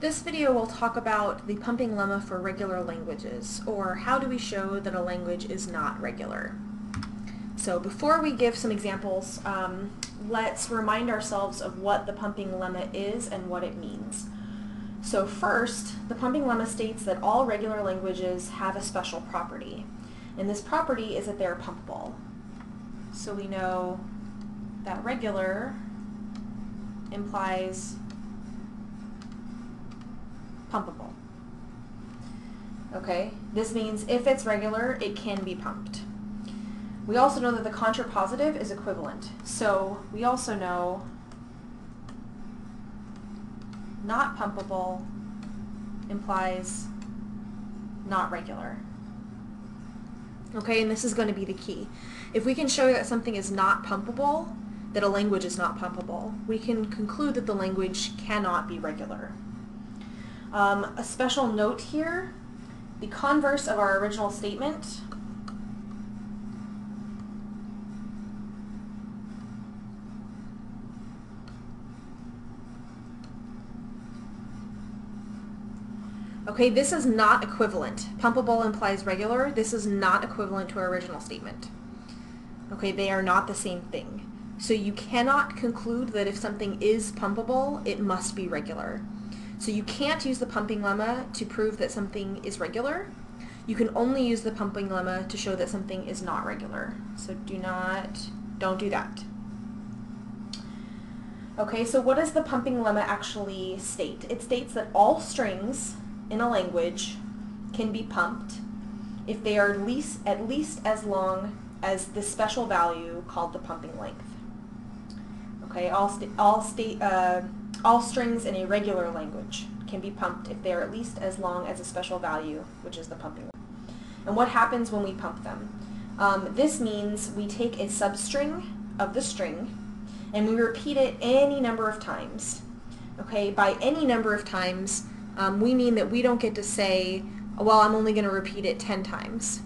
This video will talk about the pumping lemma for regular languages, or how do we show that a language is not regular. So before we give some examples, let's remind ourselves of what the pumping lemma is and what it means. So first, the pumping lemma states that all regular languages have a special property, and this property is that they are pumpable. So we know that regular implies pumpable. Okay, this means if it's regular, it can be pumped. We also know that the contrapositive is equivalent. So we also know not pumpable implies not regular. Okay, and this is going to be the key. If we can show that something is not pumpable, that a language is not pumpable, we can conclude that the language cannot be regular. A special note here, the converse of our original statement okay, this is not equivalent. Pumpable implies regular. This is not equivalent to our original statement. Okay, they are not the same thing. So you cannot conclude that if something is pumpable, it must be regular. So you can't use the pumping lemma to prove that something is regular. You can only use the pumping lemma to show that something is not regular. So don't do that. Okay, so what does the pumping lemma actually state? It states that all strings in a language can be pumped if they are at least as long as the special value called the pumping length. Okay, all strings in a regular language can be pumped if they are at least as long as a special value, which is the pumping length. And what happens when we pump them? This means we take a substring of the string and we repeat it any number of times. Okay, by any number of times, we mean that we don't get to say, well, I'm only going to repeat it 10 times.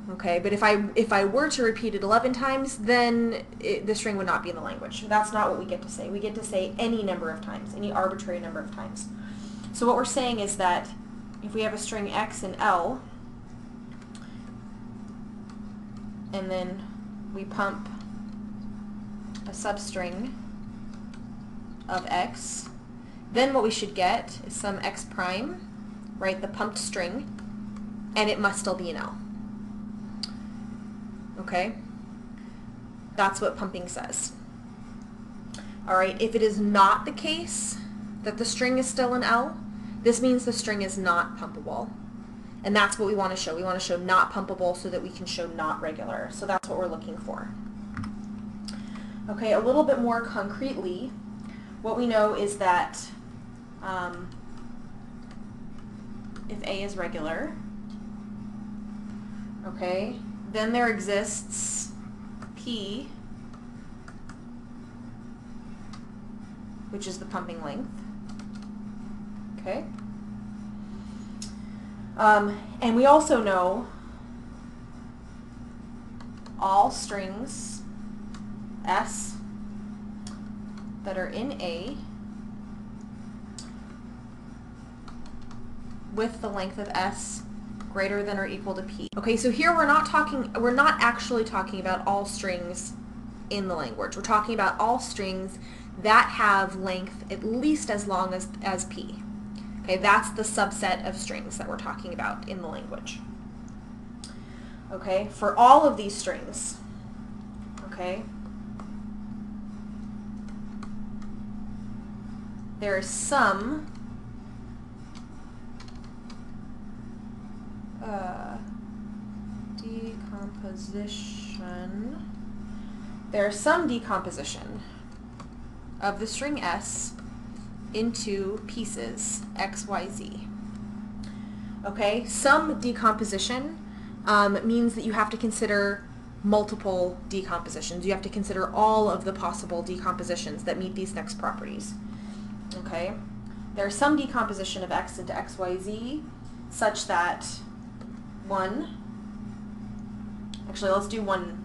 Okay, but if I were to repeat it 11 times, then the string would not be in the language. That's not what we get to say. We get to say any number of times, any arbitrary number of times. So what we're saying is that if we have a string x and L, and then we pump a substring of x, then what we should get is some x prime, right, the pumped string, and it must still be an L. Okay? That's what pumping says. Alright, if it is not the case that the string is still an L, this means the string is not pumpable. And that's what we want to show. We want to show not pumpable so that we can show not regular. So that's what we're looking for. Okay, a little bit more concretely, what we know is that if A is regular, okay, then there exists P, which is the pumping length. Okay? And we also know all strings S that are in A with the length of S greater than or equal to P. Okay, so here we're not actually talking about all strings in the language. We're talking about all strings that have length at least as long as P. Okay, that's the subset of strings that we're talking about in the language. Okay, for all of these strings, okay, there is some decomposition of the string S into pieces x, y, z. Okay, some decomposition means that you have to consider multiple decompositions. You have to consider all of the possible decompositions that meet these next properties. Okay, there's some decomposition of x into x, y, z such that actually let's do one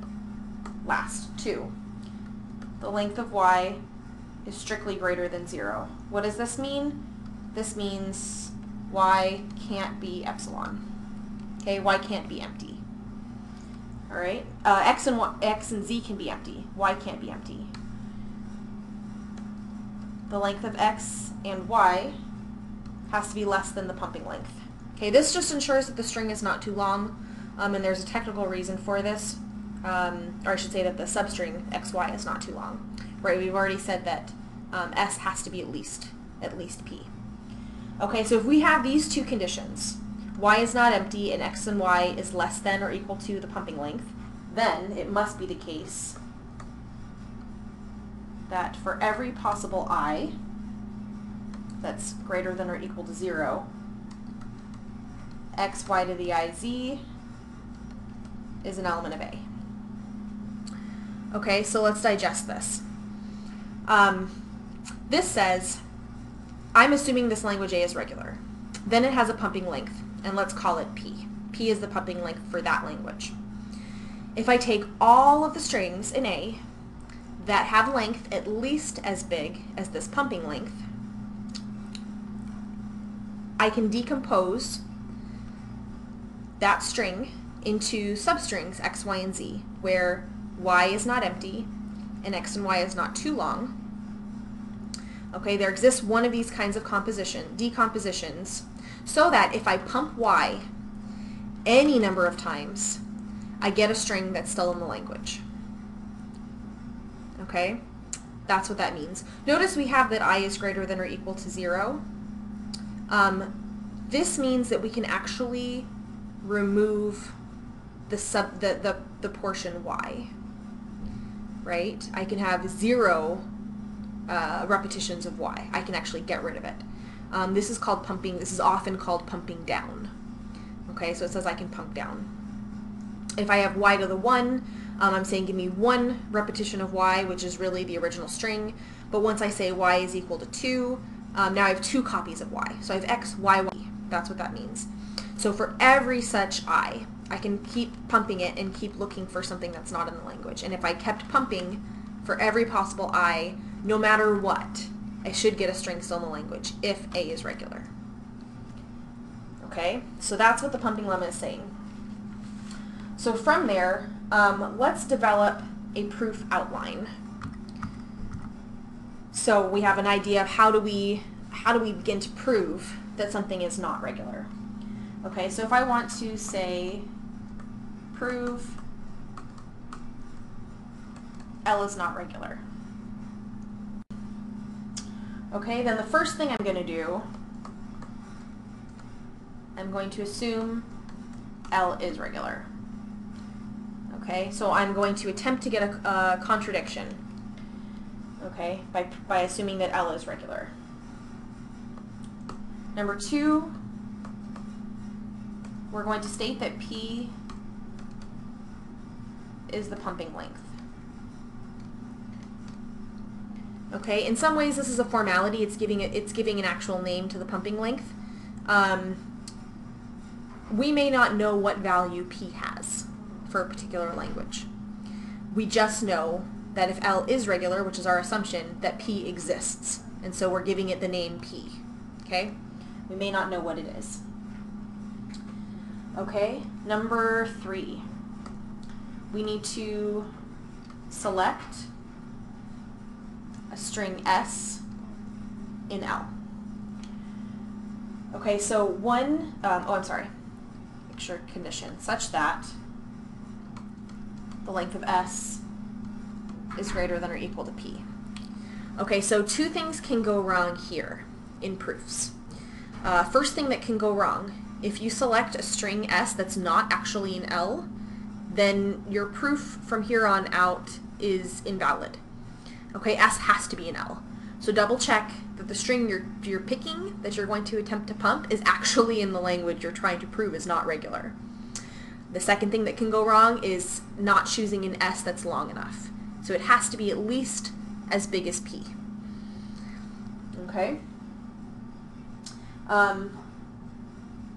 last, 2. The length of y is strictly greater than 0. What does this mean? this means y can't be epsilon. Okay, y can't be empty. All right, x and z can be empty. Y can't be empty. The length of x and y has to be less than the pumping length. Okay, this just ensures that the string is not too long, and there's a technical reason for this, or I should say that the substring xy is not too long. Right, we've already said that s has to be at least p. Okay, so if we have these two conditions, y is not empty and x and y is less than or equal to the pumping length, then it must be the case that for every possible I that's greater than or equal to 0, x, y to the iz is an element of A. Okay, so let's digest this. This says, I'm assuming this language A is regular. Then it has a pumping length, and let's call it P. P is the pumping length for that language. If I take all of the strings in A that have length at least as big as this pumping length, I can decompose that string into substrings x, y, and z, where y is not empty and x and y is not too long. Okay, there exists one of these kinds of decompositions, so that if I pump y any number of times, I get a string that's still in the language. Okay, that's what that means. Notice we have that I is greater than or equal to 0. This means that we can actually remove the portion y, right? I can have 0 repetitions of y. I can actually get rid of it. This is called pumping. This is often called pumping down. Okay, so it says I can pump down. If I have y to the 1, I'm saying give me 1 repetition of y, which is really the original string. But once I say y is equal to 2, now I have 2 copies of y. So I have x, y, y. That's what that means. So for every such I can keep pumping it and keep looking for something that's not in the language. And if I kept pumping for every possible I, no matter what, I should get a string still in the language if A is regular. Okay, so that's what the pumping lemma is saying. So from there, let's develop a proof outline. So we have an idea of how do we begin to prove that something is not regular. Okay, so if I want to say prove L is not regular. Okay, then the first thing I'm going to do, I'm going to assume L is regular. Okay, so I'm going to attempt to get a contradiction, okay, by assuming that L is regular. Number 2, we're going to state that P is the pumping length. Okay, in some ways this is a formality. It's giving an actual name to the pumping length. We may not know what value P has for a particular language. We just know that if L is regular, which is our assumption, that P exists. And so we're giving it the name P. Okay? We may not know what it is. Okay, number 3. We need to select a string S in L. Okay, so make sure condition such that the length of S is greater than or equal to P. Okay, so 2 things can go wrong here in proofs. First thing that can go wrong, if you select a string S that's not actually in L, then your proof from here on out is invalid. Okay, S has to be in L. So double check that the string you're picking, that you're going to attempt to pump, is actually in the language you're trying to prove is not regular. The second thing that can go wrong is not choosing an S that's long enough. So it has to be at least as big as P. Okay?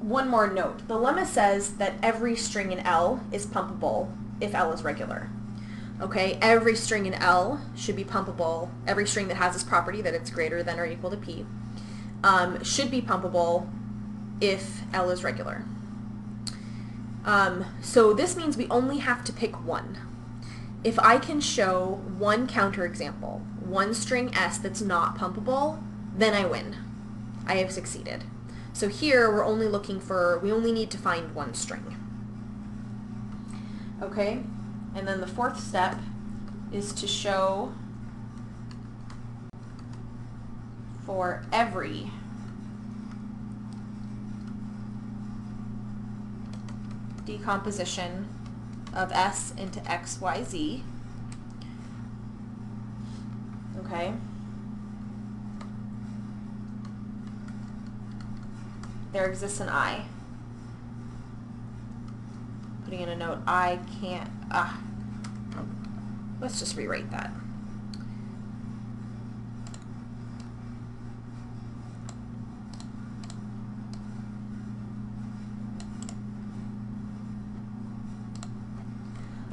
One more note. The lemma says that every string in L is pumpable if L is regular. Okay, every string in L should be pumpable, every string that has this property that it's greater than or equal to P, should be pumpable if L is regular. So this means we only have to pick one. If I can show one counterexample, one string S that's not pumpable, then I win. I have succeeded. So here we're only looking for, we only need to find one string. Okay, and then the fourth step is to show for every decomposition of S into X, Y, Z. Okay. There exists an I. Putting in a note, I can't, let's just rewrite that.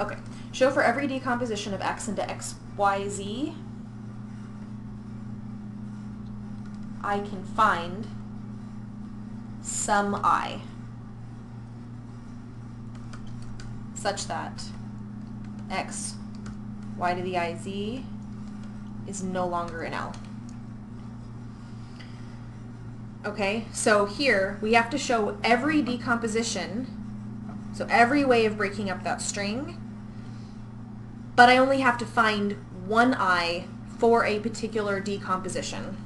Okay, show for every decomposition of X into X, Y, Z, I can find some I such that X, Y to the I, Z is no longer an L. Okay, so here we have to show every decomposition, so every way of breaking up that string, but I only have to find one I for a particular decomposition.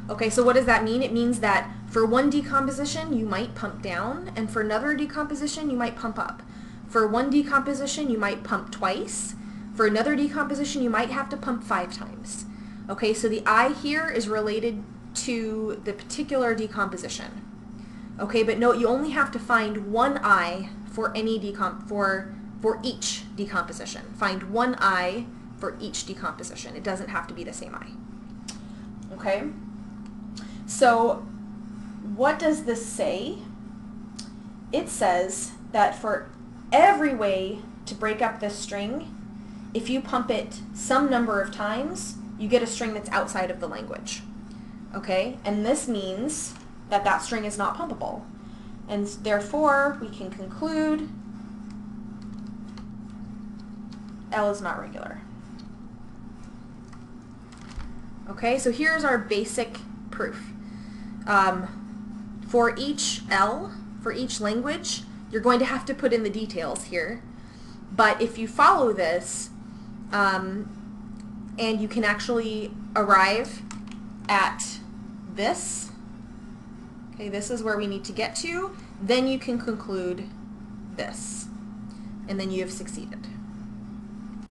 Okay, so what does that mean? It means that for one decomposition you might pump down, and for another decomposition you might pump up. For one decomposition you might pump twice. For another decomposition you might have to pump 5 times. Okay, so the I here is related to the particular decomposition. Okay, but note you only have to find one I for any for each decomposition. Find one I for each decomposition. It doesn't have to be the same I. Okay? So what does this say? It says that for every way to break up this string, if you pump it some number of times, you get a string that's outside of the language. Okay? And this means that that string is not pumpable. And therefore, we can conclude L is not regular. Okay, so here's our basic proof. For each L, for each language, you're going to have to put in the details here. But if you follow this, and you can actually arrive at this, okay, this is where we need to get to, then you can conclude this, and then you have succeeded.